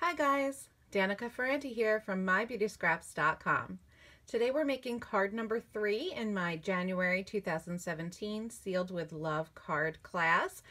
Hi guys, Danica Ferrante here from mybeautyscraps.com. Today we're making card number 3 in my January 2017 Sealed with Love card class.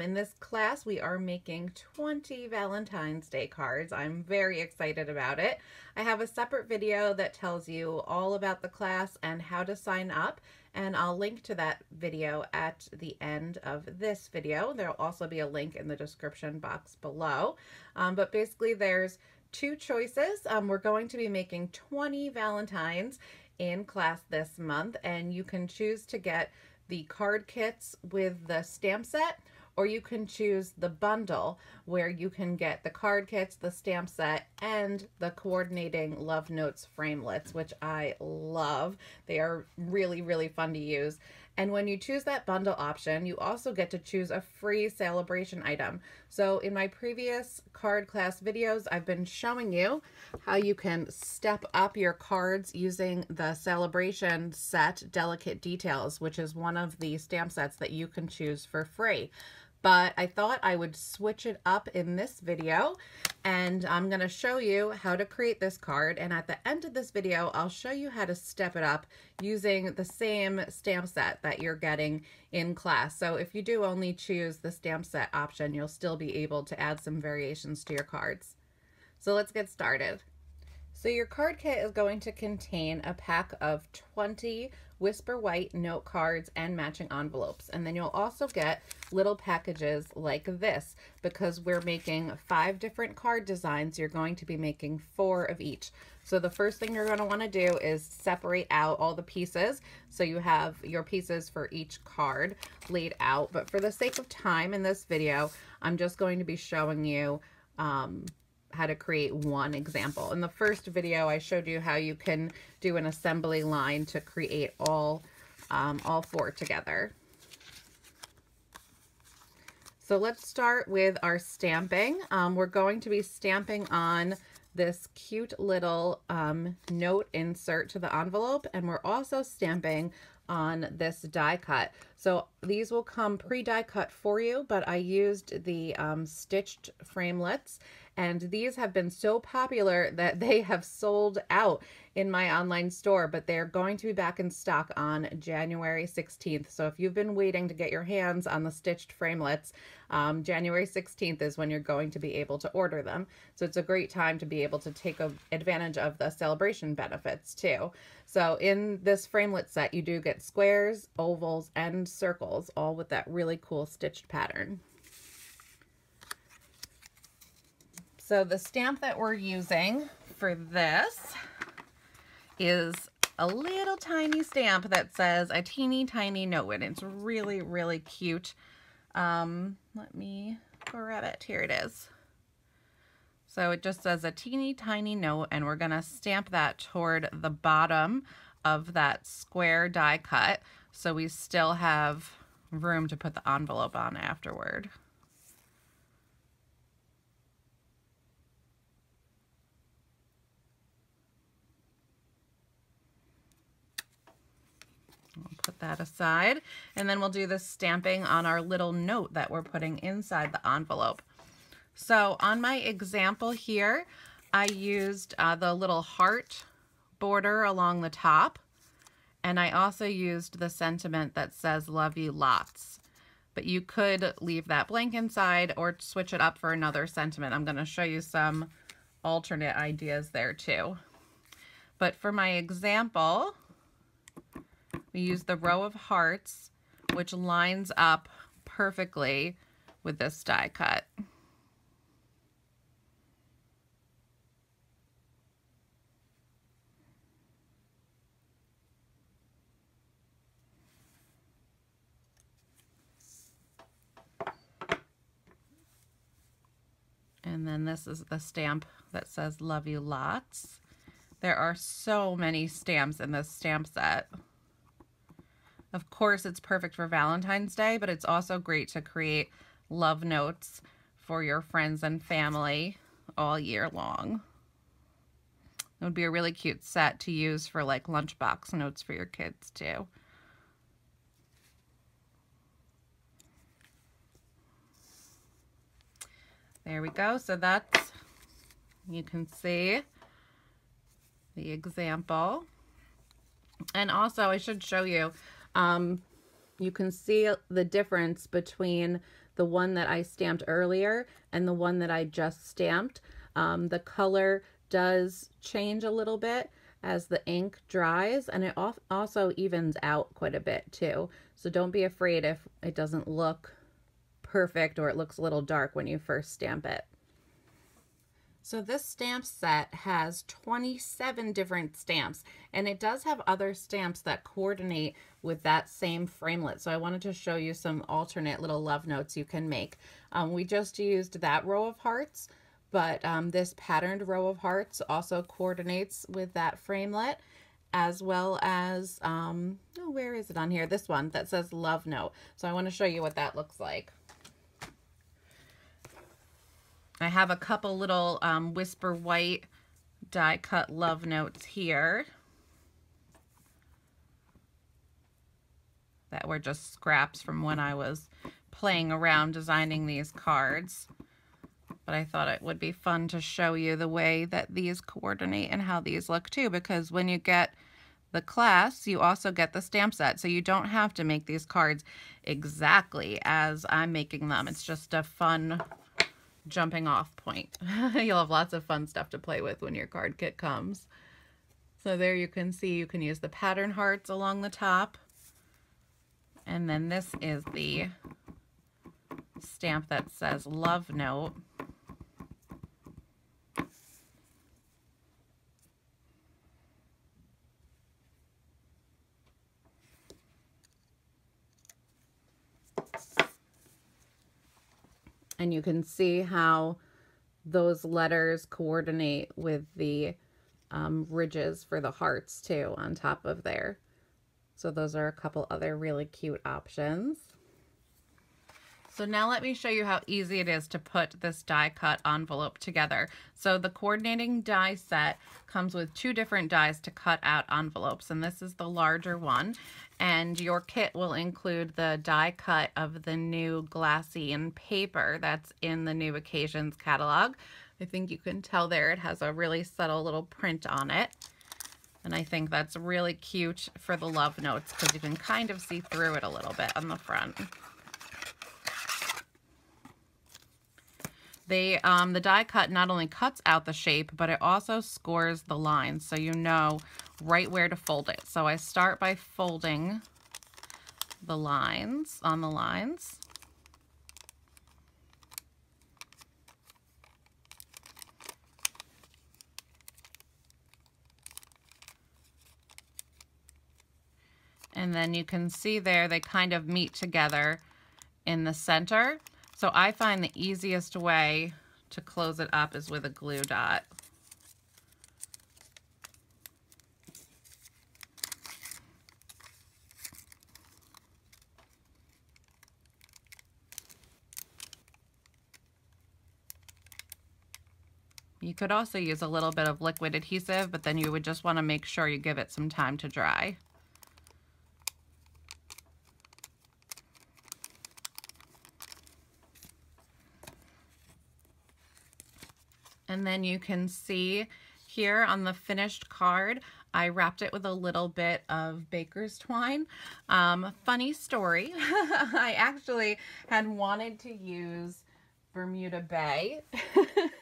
In this class we are making 20 Valentine's Day cards. I'm very excited about it. I have a separate video that tells you all about the class and how to sign up, and I'll link to that video at the end of this video. There'll also be a link in the description box below. But basically there's two choices. We're going to be making 20 Valentines in class this month, and you can choose to get the card kits with the stamp set, or you can choose the bundle where you can get the card kits, the stamp set, and the coordinating love notes framelits, which I love. They are really, really fun to use. And when you choose that bundle option, you also get to choose a free Sale-A-Bration item. So in my previous card class videos, I've been showing you how you can step up your cards using the Sale-A-Bration set Delicate Details, which is one of the stamp sets that you can choose for free. But I thought I would switch it up in this video, and I'm going to show you how to create this card, and at the end of this video I'll show you how to step it up using the same stamp set that you're getting in class. So if you do only choose the stamp set option, you'll still be able to add some variations to your cards. So let's get started. So your card kit is going to contain a pack of 20 Whisper White note cards and matching envelopes. And then you'll also get little packages like this. Because we're making 5 different card designs, you're going to be making 4 of each. So the first thing you're going to want to do is separate out all the pieces. So you have your pieces for each card laid out. But for the sake of time in this video, I'm just going to be showing you how to create one example. In the first video, I showed you how you can do an assembly line to create all 4 together. So let's start with our stamping. We're going to be stamping on this cute little note insert to the envelope, and we're also stamping on this die cut. So these will come pre-die cut for you, but I used the stitched framelits, and these have been so popular that they have sold out in my online store, but they're going to be back in stock on January 16th. So if you've been waiting to get your hands on the stitched framelits, January 16th is when you're going to be able to order them. So it's a great time to be able to take advantage of the Sale-A-Bration benefits too. So in this framelit set, you do get squares, ovals, and circles, all with that really cool stitched pattern. So the stamp that we're using for this is a little tiny stamp that says a teeny tiny note, and it's really, really cute. Let me grab it. Here it is. So it just says a teeny tiny note, and we're going to stamp that toward the bottom of that square die cut, so we still have room to put the envelope on afterward. We'll put that aside, and then we'll do the stamping on our little note that we're putting inside the envelope. So on my example here, I used the little heart border along the top, and I also used the sentiment that says "Love you lots." But you could leave that blank inside or switch it up for another sentiment. I'm going to show you some alternate ideas there too. But for my example, we use the row of hearts, which lines up perfectly with this die cut. And then this is the stamp that says "Love you lots." There are so many stamps in this stamp set. Of course, it's perfect for Valentine's Day, but it's also great to create love notes for your friends and family all year long. It would be a really cute set to use for like lunchbox notes for your kids too. There we go. So that's You can see the example. And also I should show you, you can see the difference between the one that I stamped earlier and the one that I just stamped. The color does change a little bit as the ink dries, and it also evens out quite a bit too. So don't be afraid if it doesn't look perfect or it looks a little dark when you first stamp it. So this stamp set has 27 different stamps, and it does have other stamps that coordinate with that same framelit. So I wanted to show you some alternate little love notes you can make. We just used that row of hearts, but this patterned row of hearts also coordinates with that framelit, as well as, oh, where is it on here? This one that says love note. So I want to show you what that looks like. I have a couple little Whisper White die cut love notes here that were just scraps from when I was playing around designing these cards. But I thought it would be fun to show you the way that these coordinate and how these look too, because when you get the class, you also get the stamp set. So you don't have to make these cards exactly as I'm making them. It's just a fun jumping off point. You'll have lots of fun stuff to play with when your card kit comes. So there you can see you can use the pattern hearts along the top. And then this is the stamp that says love note. And you can see how those letters coordinate with the ridges for the hearts too on top of there. So those are a couple other really cute options. So now let me show you how easy it is to put this die cut envelope together. So the coordinating die set comes with 2 different dies to cut out envelopes, and this is the larger one. And your kit will include the die cut of the new glassine paper that's in the New Occasions catalog. I think you can tell there it has a really subtle little print on it. And I think that's really cute for the love notes because you can kind of see through it a little bit on the front. The die cut not only cuts out the shape, but it also scores the lines so you know right where to fold it. So I start by folding the lines on the lines. And then you can see there they kind of meet together in the center. So I find the easiest way to close it up is with a glue dot. You could also use a little bit of liquid adhesive, but then you would just want to make sure you give it some time to dry. And then you can see here on the finished card, I wrapped it with a little bit of baker's twine. Funny story, I actually had wanted to use Bermuda Bay,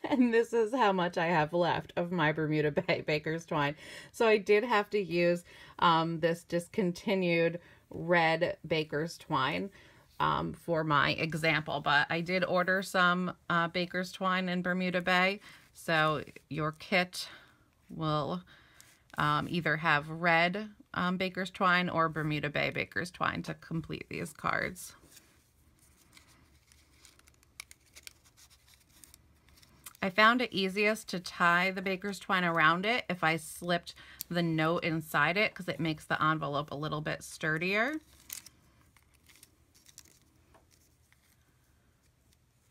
and this is how much I have left of my Bermuda Bay baker's twine. So I did have to use this discontinued red baker's twine for my example, but I did order some baker's twine in Bermuda Bay, so your kit will either have red baker's twine or Bermuda Bay baker's twine to complete these cards. I found it easiest to tie the baker's twine around it if I slipped the note inside it because it makes the envelope a little bit sturdier.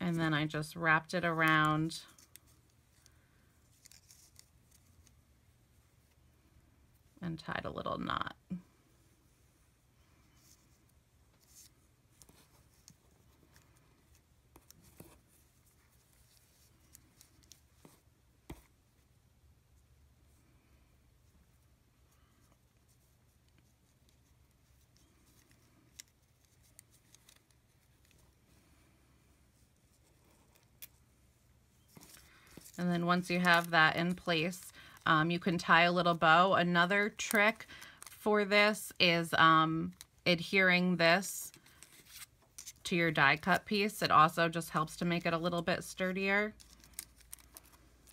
And then I just wrapped it around and tied a little knot. And then once you have that in place, you can tie a little bow. Another trick for this is adhering this to your die cut piece. It also just helps to make it a little bit sturdier.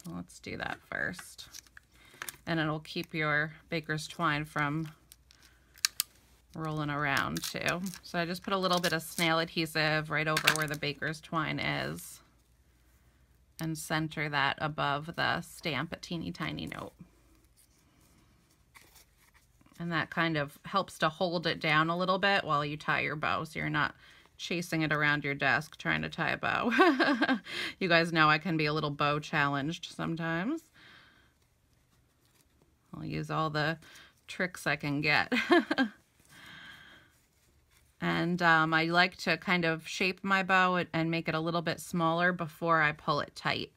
Let's do that first. And it'll keep your baker's twine from rolling around too. So I just put a little bit of snail adhesive right over where the baker's twine is and center that above the stamp, a teeny tiny note. And that kind of helps to hold it down a little bit while you tie your bow, so you're not chasing it around your desk trying to tie a bow. You guys know I can be a little bow challenged sometimes. I'll use all the tricks I can get. And I like to kind of shape my bow and make it a little bit smaller before I pull it tight.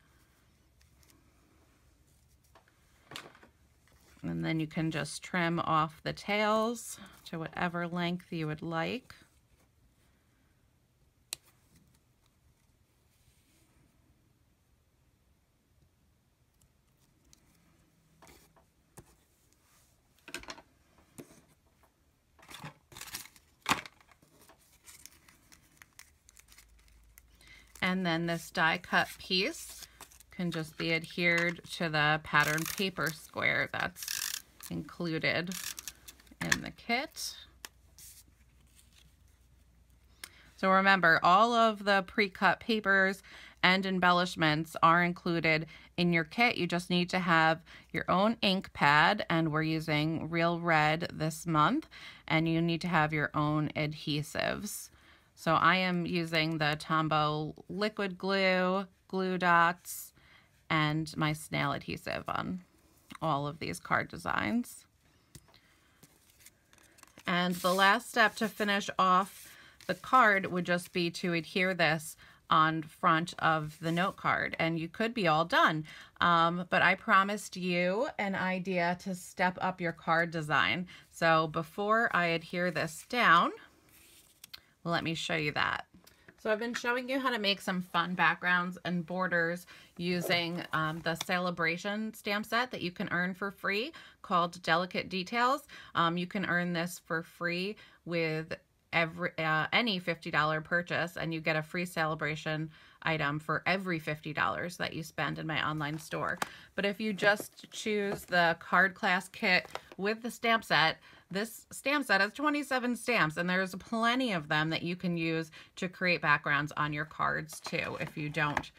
And then you can just trim off the tails to whatever length you would like. And then this die cut piece can just be adhered to the pattern paper square that's included in the kit. So remember, all of the pre-cut papers and embellishments are included in your kit. You just need to have your own ink pad, and we're using Real Red this month, and you need to have your own adhesives. So I am using the Tombow liquid glue, glue dots, and my snail adhesive on all of these card designs. And the last step to finish off the card would just be to adhere this on front of the note card, and you could be all done. But I promised you an idea to step up your card design. So before I adhere this down, let me show you that. So I've been showing you how to make some fun backgrounds and borders using the Sale-A-Bration stamp set that you can earn for free called Delicate Details. You can earn this for free with any $50 purchase, and you get a free Sale-A-Bration item for every $50 that you spend in my online store. But if you just choose the card class kit with the stamp set, this stamp set has 27 stamps, and there's plenty of them that you can use to create backgrounds on your cards too if you don't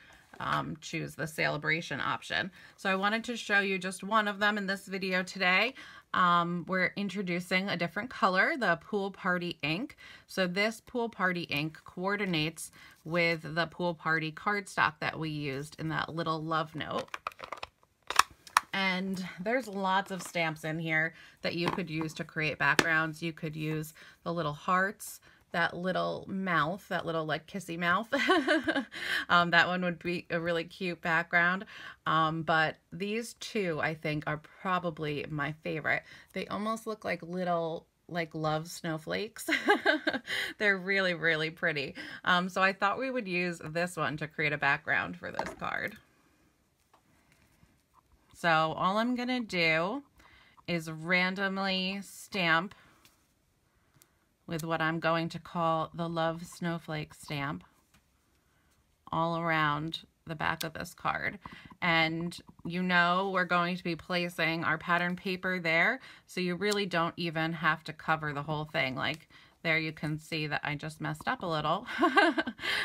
choose the Sale-A-Bration option. So I wanted to show you just one of them in this video today. We're introducing a different color, the Pool Party ink. So this Pool Party ink coordinates with the Pool Party cardstock that we used in that little love note. And there's lots of stamps in here that you could use to create backgrounds. You could use the little hearts, that little mouth, that little like kissy mouth. That one would be a really cute background. But these two, I think, are probably my favorite. They almost look like little love snowflakes. They're really, really pretty. So I thought we would use this one to create a background for this card. So all I'm gonna do is randomly stamp with what I'm going to call the Love Snowflake stamp all around the back of this card. And you know we're going to be placing our pattern paper there, so you really don't even have to cover the whole thing. Like there you can see that I just messed up a little,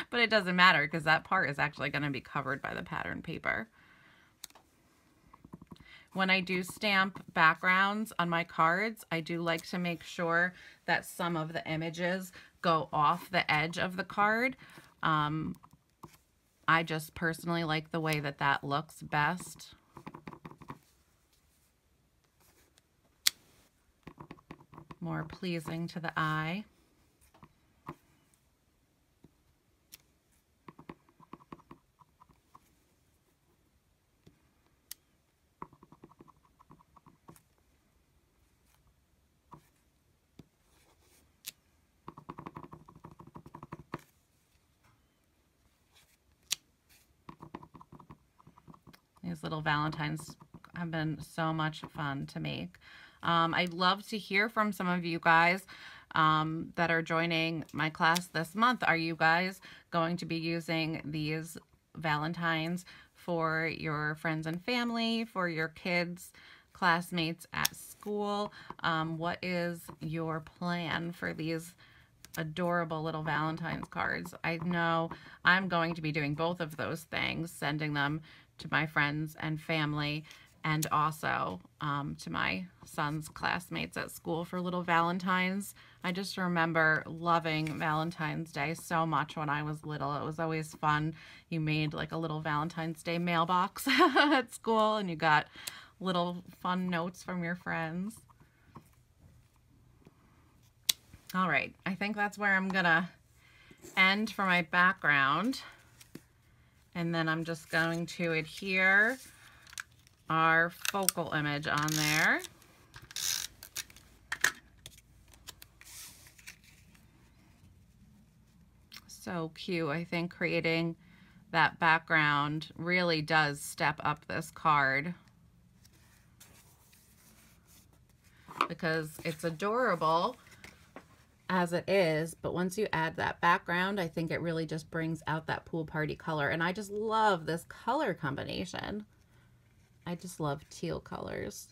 but it doesn't matter because that part is actually going to be covered by the pattern paper. When I do stamp backgrounds on my cards, I do like to make sure that some of the images go off the edge of the card. I just personally like the way that that looks best. More pleasing to the eye. These little Valentines have been so much fun to make. I'd love to hear from some of you guys that are joining my class this month. Are you guys going to be using these Valentines for your friends and family, for your kids, classmates at school? What is your plan for these adorable little Valentine's cards? I know I'm going to be doing both of those things, sending them to my friends and family, and also to my son's classmates at school for little Valentines. I just remember loving Valentine's Day so much when I was little. It was always fun. You made like a little Valentine's Day mailbox at school, and you got little fun notes from your friends. All right, I think that's where I'm gonna end for my background. And then I'm just going to adhere our focal image on there. So cute. I think creating that background really does step up this card, because it's adorable as it is, but once you add that background, I think it really just brings out that pool party color. And I just love this color combination. I just love teal colors.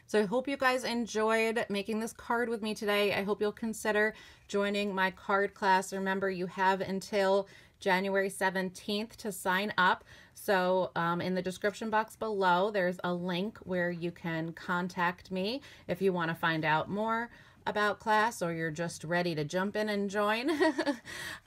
So I hope you guys enjoyed making this card with me today. I hope you'll consider joining my card class. Remember, you have until January 17th to sign up. So in the description box below, there's a link where you can contact me if you want to find out more about class, or you're just ready to jump in and join.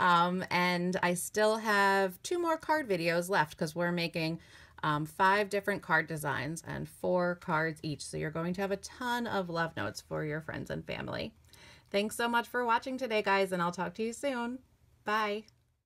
And I still have 2 more card videos left, because we're making 5 different card designs and 4 cards each. So you're going to have a ton of love notes for your friends and family. Thanks so much for watching today, guys, and I'll talk to you soon. Bye.